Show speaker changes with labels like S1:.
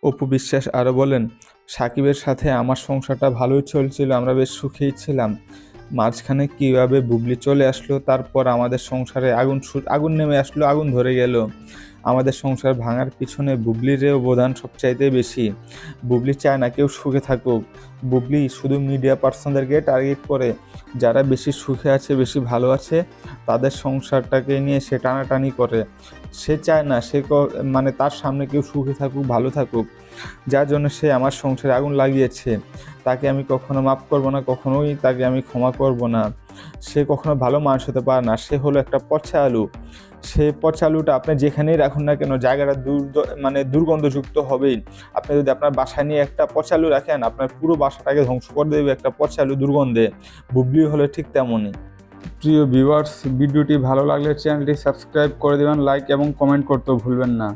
S1: অপু বিশ্বাস আরও বলেন, সাকিবের সাথে আমার সংসারটা ভালোই চলছিল, আমরা বেশ সুখেই ছিলাম। মাঝখানে কীভাবে বুবলি চলে আসলো, তারপর আমাদের সংসারে আগুন নেমে আসলো, আগুন ধরে গেল। আমাদের সংসার ভাঙার পিছনে বুবলিরও অবদান সবচাইতে বেশি। বুবলি চায় না কেউ সুখে থাকুক। বুবলি শুধু মিডিয়া পার্সনদেরকে টার্গেট করে, যারা বেশি সুখে আছে, বেশি ভালো আছে, তাদের সংসারটাকে নিয়ে সে টানাটানি করে। সে চায় না মানে তার সামনে কেউ সুখে থাকুক, ভালো থাকুক। যার জন্য সে আমার সংসারে আগুন লাগিয়েছে। তাকে আমি কখনো মাফ করব না, কখনোই তাকে আমি ক্ষমা করব না। সে কখনো ভালো মানুষ হতে পারে না। সে হলো একটা পচা আলু। সে পচা আলুটা আপনি যেখানেই রাখুন না কেন, জায়গাটা মানে দুর্গন্ধযুক্ত হবেই। আপনি যদি আপনার বাসায় নিয়ে একটা পচা আলু রাখেন, আপনার পুরো বাসাটাকে ধ্বংস করে দেবে একটা পচা আলু দুর্গন্ধে। বুবলি হলো ঠিক তেমনই। প্রিয় ভিউয়ার্স, ভিডিওটি ভালো লাগলে চ্যানেলটি সাবস্ক্রাইব করে দেবেন, লাইক এবং কমেন্ট করতেও ভুলবেন না।